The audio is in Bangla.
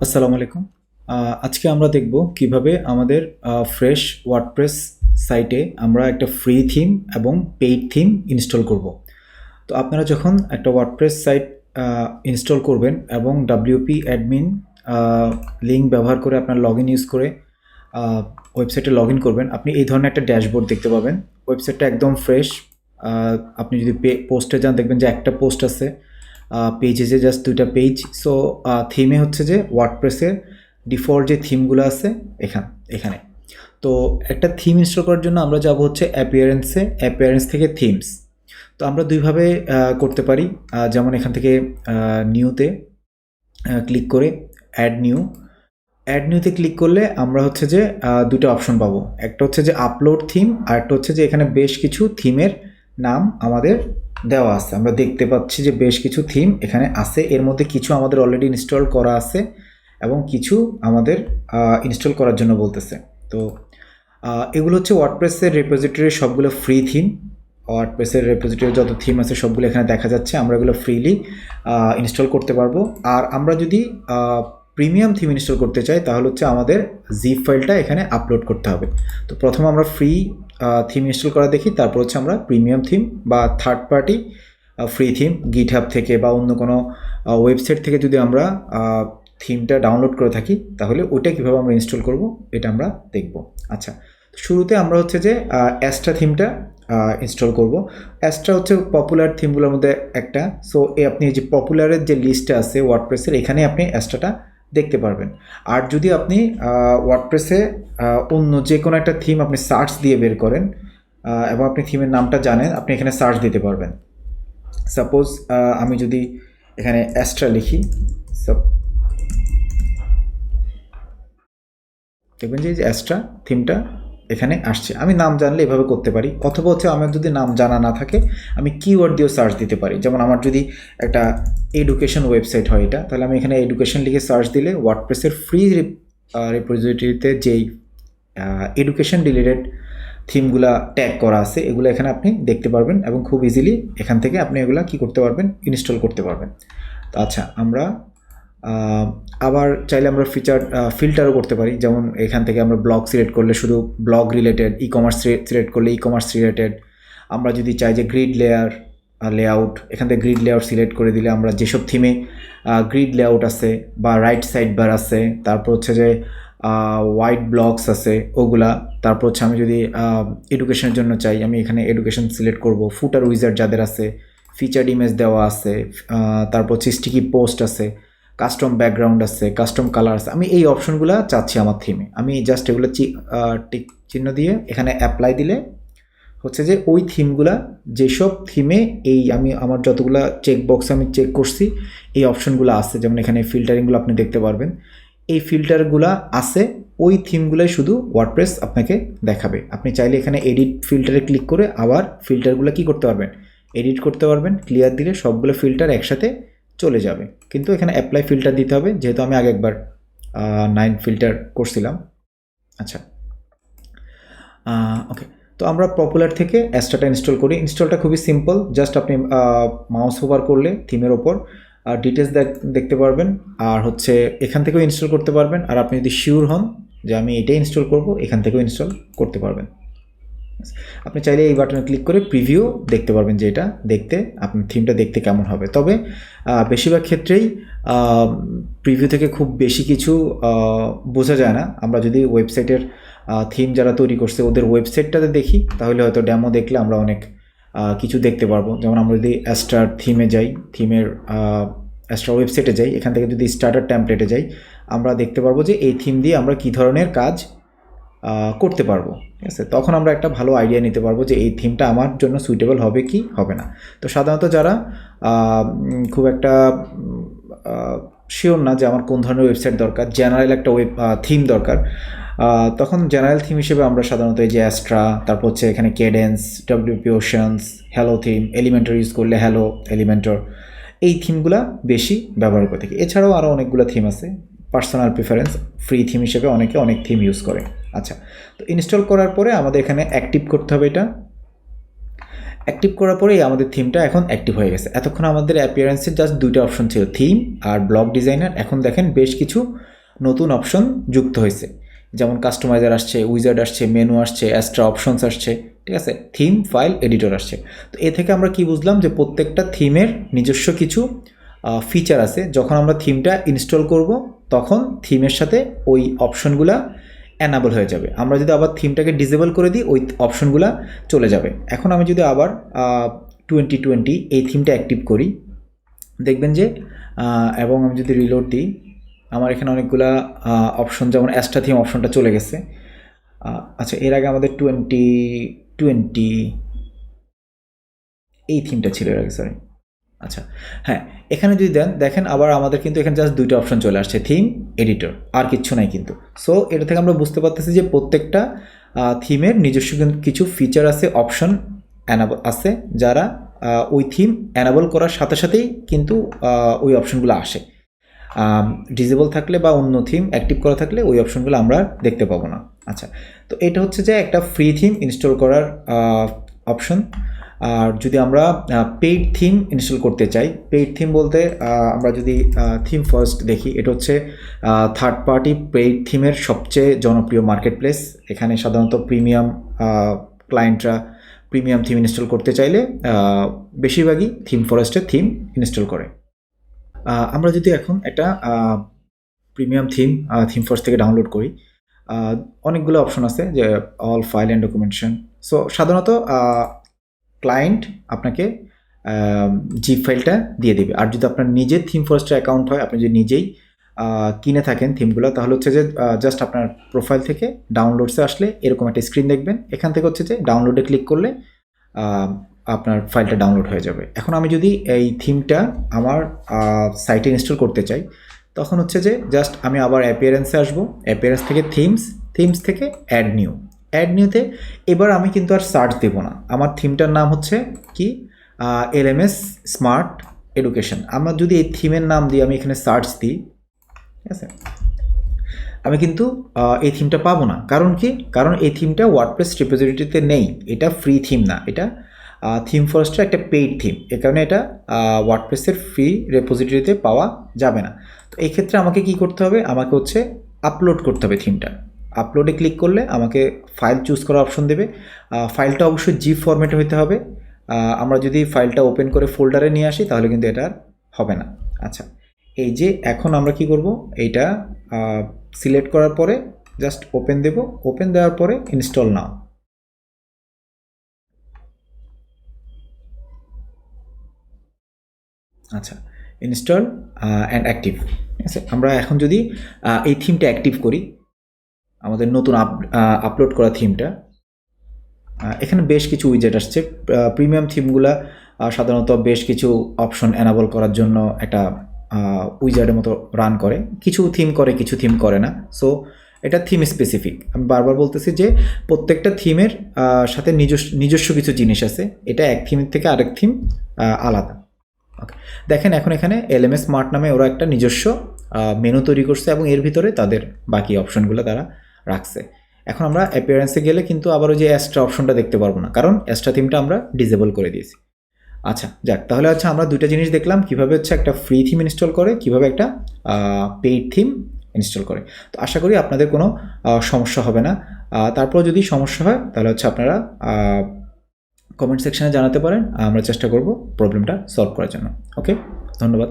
আসসালামু আলাইকুম। আজকে আমরা দেখব কিভাবে আমাদের ফ্রেশ ওয়ার্ডপ্রেস সাইটে আমরা একটা ফ্রি থিম এবং পেইড থিম ইনস্টল করব। তো আপনারা যখন একটা ওয়ার্ডপ্রেস সাইট ইনস্টল করবেন এবং WP অ্যাডমিন লিঙ্ক ব্যবহার করে আপনার লগইন ইউজ করে ওয়েবসাইটে লগইন করবেন, আপনি এই ধরনের একটা ড্যাশবোর্ড দেখতে পাবেন। ওয়েবসাইটটা একদম ফ্রেশ। আপনি যদি পোস্টে যান দেখবেন যে একটা পোস্ট আছে, পেজে জাস্ট 2টা পেজ। সো থিমে হচ্ছে যে ওয়ার্ডপ্রেসের ডিফল্ট যে থিমগুলো আছে এখানে। তো একটা থিম ইনস্টল করার জন্য আমরা যাব হচ্ছে অ্যাপিয়ারেন্স থেকে থিমস। তো আমরা দুইভাবে করতে পারি। যেমন এখান থেকে নিউতে ক্লিক করে অ্যাড নিউতে ক্লিক করলে আমরা হচ্ছে যে দুটো অপশন পাবো। একটা হচ্ছে যে আপলোড থিম, আর একটা হচ্ছে যে এখানে বেশ কিছু থিমের নাম আমাদের দেওয়া আছে। আমরা দেখতে পাচ্ছি যে বেশ কিছু থিম এখানে আছে। এর মধ্যে কিছু আমাদের অলরেডি ইনস্টল করা আছে এবং কিছু আমাদের ইনস্টল করার জন্য বলতেছে। তো এগুলো হচ্ছে ওয়ার্ডপ্রেসের রেপোজিটরির সবগুলো ফ্রি থিম। ওয়ার্ডপ্রেসের রেপোজিটরির যত থিম আছে সবগুলো এখানে দেখা যাচ্ছে। আমরা এগুলো ফ্রিলি ইনস্টল করতে পারবো। আর আমরা যদি প্রিমিয়াম থিম ইনস্টল করতে চাই তাহলে হচ্ছে আমাদের জিপ ফাইলটা এখানে আপলোড করতে হবে। তো প্রথম আমরা ফ্রি থিম ইনস্টল করা দেখি, তারপর হচ্ছে আমরা প্রিমিয়াম থিম বা third party free theme GitHub থেকে বা অন্য কোনো ওয়েবসাইট থেকে যদি আমরা থিমটা ডাউনলোড করে থাকি তাহলে ওইটা কীভাবে আমরা ইনস্টল করব এটা আমরা দেখব। আচ্ছা, শুরুতে আমরা হচ্ছে যে অ্যাস্ট্রা থিমটা ইনস্টল করব। অ্যাস্ট্রা হচ্ছে পপুলার থিমগুলোর মধ্যে একটা। সো আপনি যে পপুলারের যে লিস্টটা আছে ওয়ার্ডপ্রেসের, এখানে আপনি অ্যাস্ট্রাটা দেখতে পারবেন। আর যদি আপনি ওয়ার্ডপ্রেসে অন্য যে কোনো একটা থিম আপনি সার্চ দিয়ে বের করেন এবং আপনি থিমের নামটা জানেন, আপনি এখানে সার্চ দিতে পারবেন। সাপোজ আমি যদি এখানে অ্যাস্ট্রা লিখি, দেখবেন যে অ্যাস্ট্রা থিমটা এখানে আসছে। আমি নাম জানলে এভাবে করতে পারি, অথবা হচ্ছে আমার যদি নাম জানা না থাকে আমি কিওয়ার্ড দিয়েও সার্চ দিতে পারি। যেমন আমার যদি একটা এডুকেশন ওয়েবসাইট হয় এটা, তাহলে আমি এখানে এডুকেশন লিখে সার্চ দিলে ওয়ার্ডপ্রেসের ফ্রি রিপোজিটরিতে যেই এডুকেশন রিলেটেড থিমগুলা ট্যাগ করা আছে এগুলো এখানে আপনি দেখতে পারবেন এবং খুব ইজিলি এখান থেকে আপনি এগুলা কী করতে পারবেন, ইনস্টল করতে পারবেন। তো আচ্ছা, আমরা আবার চাইলে আমরা ফিল্টারও করতে পারি। যেমন এখান থেকে আমরা ব্লগ সিলেক্ট করলে শুধু blog related, e commerce select করলে ই কমার্স রিলেটেড। আমরা যদি চাই যে গ্রিড লেআউট, এখান থেকে গ্রিড লেআউট সিলেক্ট করে দিলে আমরা যেসব থিমে গ্রিড লেআউট আছে বা রাইট সাইড বার আছে, তারপর হচ্ছে যে হোয়াইট ব্লকস আছে ওগুলা। তারপর হচ্ছে আমি যদি এডুকেশনের জন্য চাই, আমি এখানে এডুকেশন সিলেক্ট করব। ফুটার উইজার্ড যাদের আছে, ফিচার্ড ইমেজ দেওয়া আছে, তারপর হচ্ছে স্টিকি পোস্ট আছে, কাস্টম ব্যাকগ্রাউন্ড আছে, কাস্টম কালার আছে। আমি এই অপশনগুলো চাচ্ছি আমার থিমে। আমি জাস্ট এগুলো টিক চিহ্ন দিয়ে এখানে অ্যাপ্লাই দিলে হচ্ছে যে ওই থিমগুলা, যেসব থিমে এই আমি আমার যতগুলা চেকবক্স আমি চেক করছি এই অপশনগুলো আছে, যেমন এখানে ফিল্টারিংগুলো আপনি দেখতে পারবেন। এই ফিল্টারগুলো আছে, ওই থিমগুলোই শুধু ওয়ার্ডপ্রেস আপনাকে দেখাবে। আপনি চাইলে এখানে এডিট ফিল্টারে ক্লিক করে আবার ফিল্টারগুলো কী করতে পারবেন, এডিট করতে পারবেন। ক্লিয়ার দিলে সবগুলো ফিল্টার একসাথে চলে যাবে। কিন্তু এখানে অ্যাপ্লাই ফিল্টার দিতে হবে, যেহেতু আমি আগে একবার 9 ফিল্টার করছিলাম। আচ্ছা, ওকে। তো আমরা পপুলার থেকে অ্যাস্ট্রাটা ইনস্টল করি। ইনস্টলটা খুবই সিম্পল। জাস্ট আপনি মাউস হোভার করলে থিমের ওপর ডিটেলস দেখতে পারবেন, আর হচ্ছে এখান থেকেও ইনস্টল করতে পারবেন। আর আপনি যদি শিওর হন যে আমি এটাই ইনস্টল করব, এখান থেকেও ইনস্টল করতে পারবেন। আপনি চাইলে এই বাটনে ক্লিক করে প্রিভিউ দেখতে পারবেন যে এটা দেখতে আপনার থিমটা দেখতে কেমন হবে। তবে বেশিরভাগ ক্ষেত্রেই প্রিভিউ থেকে খুব বেশি কিছু বোঝা যায় না। আমরা যদি ওয়েবসাইটের থিম যারা তৈরি করছে ওদের ওয়েবসাইটটাতে দেখি তাহলে হয়তো ডেমো দেখলে আমরা অনেক কিছু দেখতে পারবো। যেমন আমরা যদি অ্যাস্ট্রার থিমে যাই, থিমের অ্যাস্ট্রা ওয়েবসাইটে যাই, এখান থেকে যদি স্টার্টার টেমপ্লেটে যাই, আমরা দেখতে পারবো যে এই থিম দিয়ে আমরা কী ধরনের কাজ করতে পারবো। ঠিক আছে, তখন আমরা একটা ভালো আইডিয়া নিতে পারবো যে এই থিমটা আমার জন্য সুইটেবল হবে কি হবে না। তো সাধারণত যারা খুব একটা শিওর না যে আমার কোন ধরনের ওয়েবসাইট দরকার, জেনারেল একটা থিম দরকার, তখন জেনারেল থিম হিসেবে আমরা সাধারণত এই যে অ্যাস্ট্রা, তারপর হচ্ছে এখানে cadence, WP oceans, hello theme, Elementor use করলে হ্যালো এলিমেন্টর, এই থিমগুলা বেশি ব্যবহার করে থাকি। এছাড়াও আরও অনেকগুলো থিম আছে। পার্সোনাল প্রিফারেন্স, ফ্রি থিম হিসেবে অনেকে অনেক থিম ইউজ করে। আচ্ছা, তো ইনস্টল করার পরে আমাদের এখানে অ্যাক্টিভ করতে হবে এটা। অ্যাক্টিভ করার পরেই আমাদের থিমটা এখন অ্যাক্টিভ হয়ে গেছে। এতক্ষণ আমাদের অ্যাপিয়ারেন্সের জাস্ট দুইটা অপশন ছিল, থিম আর ব্লক ডিজাইনার। এখন দেখেন বেশ কিছু নতুন অপশন যুক্ত হয়েছে, যেমন কাস্টমাইজার আসছে, উইজার্ড আসছে, মেনু আসছে, এক্সট্রা অপশনস আসছে, ঠিক আছে, থিম ফাইল এডিটর আসছে। তো এ থেকে আমরা কি বুঝলাম যে প্রত্যেকটা থিমের নিজস্ব কিছু ফিচার আছে। যখন আমরা থিমটা ইনস্টল করব তখন থিমের সাথে ওই অপশনগুলা অ্যানাবল হয়ে যাবে। আমরা যদি আবার থিমটাকে ডিসেবল করে দিই ওই অপশনগুলো চলে যাবে। এখন আমি যদি আবার 2020 এই থিমটা অ্যাক্টিভ করি, দেখবেন যে এবং আমি যদি রিলোড দিই, আমার এখানে অনেকগুলা অপশন, যেমন এক্সট্রা থিম অপশনটা চলে গেছে। আচ্ছা, এর আগে আমাদের 2020 এই থিমটা ছিল এর আগে, সরি। আচ্ছা, হ্যাঁ, এখানে যদি দেখেন আবার আমাদের কিন্তু এখানে জাস্ট দুইটা অপশন চলে আসছে, থিম, এডিটর, আর কিচ্ছু নাই কিন্তু। সো এটা থেকে আমরা বুঝতে পারতেছি যে প্রত্যেকটা থিমের নিজস্ব কিছু ফিচার আছে, অপশন আছে, যারা ওই থিম অ্যানাবল করার সাথে সাথেই কিন্তু ওই অপশনগুলো আসে। ডিসেবল থাকলে বা অন্য থিম অ্যাক্টিভ করা থাকলে ওই অপশনগুলো আমরা দেখতে পাবো না। আচ্ছা, তো এটা হচ্ছে যে একটা ফ্রি থিম ইনস্টল করার অপশন। আর যদি আমরা পেইড থিম ইনস্টল করতে চাই, পেইড থিম বলতে আমরা যদি থিম ফার্স্ট দেখি, এটা হচ্ছে থার্ড পার্টি পেইড থিমের সবচেয়ে জনপ্রিয় মার্কেট প্লেস। এখানে সাধারণত প্রিমিয়াম ক্লায়েন্টরা প্রিমিয়াম থিম ইনস্টল করতে চাইলে বেশিরভাগই থিম ফরেস্টের থিম ইনস্টল করে। আমরা যদি এখন একটা প্রিমিয়াম থিম ফার্স্ট থেকে ডাউনলোড করি, অনেকগুলো অপশন আছে, যে all file and documentation. So সাধারণত ক্লায়েন্ট আপনাকে জিপ ফাইলটা দিয়ে দেবে। আর যদি আপনার নিজের থিম ফরেস্টের অ্যাকাউন্ট হয়, আপনি যদি নিজেই কিনে থাকেন থিমগুলো, তাহলে হচ্ছে যে জাস্ট আপনার প্রোফাইল থেকে ডাউনলোডসে আসলে এরকম একটা স্ক্রিন দেখবেন। এখান থেকে হচ্ছে যে ডাউনলোডে ক্লিক করলে আপনার ফাইলটা ডাউনলোড হয়ে যাবে। এখন আমি যদি এই থিমটা আমার সাইটে ইনস্টল করতে চাই, তখন হচ্ছে যে জাস্ট আমি আবার অ্যাপিয়ারেন্সে আসবো, অ্যাপিয়ারেন্স থেকে থিমস থেকে অ্যাড নিউতে এবার আমি কিন্তু আর সার্চ দেবো না। আমার থিমটার নাম হচ্ছে কি, LMS স্মার্ট এডুকেশন। আমার যদি এই থিমের নাম দিয়ে আমি এখানে সার্চ দিই, ঠিক আছে, আমি কিন্তু এই থিমটা পাবো না। কারণ কি? কারণ এই থিমটা ওয়ার্ডপ্রেস রিপোজিটরিতে নেই, এটা ফ্রি থিম না, এটা থিম ফরেস্টের একটা পেইড থিম। এ কারণে এটা ওয়ার্ডপ্রেসের ফ্রি রেপোজিটরিতে পাওয়া যাবে না। তো এই ক্ষেত্রে আমাকে কি করতে হবে? আমাকে হচ্ছে আপলোড করতে হবে থিমটা। আপলোডে ক্লিক করলে আমাকে ফাইল চুজ করার অপশন দেবে। ফাইলটা অবশ্যই জিপ ফরম্যাটে হতে হবে। আমরা যদি ফাইলটা ওপেন করে ফোল্ডারে নিয়ে আসি তাহলে কিন্তু এটা হবে না। আচ্ছা, এই যে এখন আমরা কি করব, এইটা সিলেক্ট করার পরে জাস্ট ওপেন দেব। ওপেন দেওয়ার পরে ইনস্টল নাও। আচ্ছা, ইনস্টল অ্যান্ড অ্যাক্টিভ। ঠিক আছে, আমরা এখন যদি এই থিমটা অ্যাক্টিভ করি, আমাদের নতুন আপলোড করা থিমটা, এখানে বেশ কিছু উইজেট আসছে। প্রিমিয়াম থিমগুলা সাধারণত বেশ কিছু অপশন এনাবল করার জন্য একটা উইজার্ডের মতো রান করে, কিছু থিম করে কিছু থিম করে না। সো এটা থিম স্পেসিফিক। আমি বারবার বলতেছি যে প্রত্যেকটা থিমের সাথে নিজস্ব কিছু জিনিস আছে, এটা এক থিমের থেকে আরেক থিম আলাদা। ওকে, দেখেন এখন এখানে LMS স্মার্ট নামে ওরা একটা নিজস্ব মেনু তৈরি করছে এবং এর ভিতরে তাদের বাকি অপশনগুলো তারা রাখছে। এখন আমরা অ্যাপিয়ারেন্সে গেলে কিন্তু আবার ওই যে এক্সট্রা অপশনটা দেখতে পারবো না, কারণ এক্সট্রা থিমটা আমরা ডিসেবল করে দিয়েছি। আচ্ছা, যাক, তাহলে হচ্ছে আমরা দুইটা জিনিস দেখলাম, কিভাবে হচ্ছে একটা ফ্রি থিম ইনস্টল করে, কিভাবে একটা পেইড থিম ইনস্টল করে। তো আশা করি আপনাদের কোনো সমস্যা হবে না। তারপর যদি সমস্যা হয় তাহলে হচ্ছে আপনারা কমেন্ট সেকশনে জানাতে পারেন, আমরা চেষ্টা করব প্রবলেমটা সলভ করার জন্য। ওকে, ধন্যবাদ।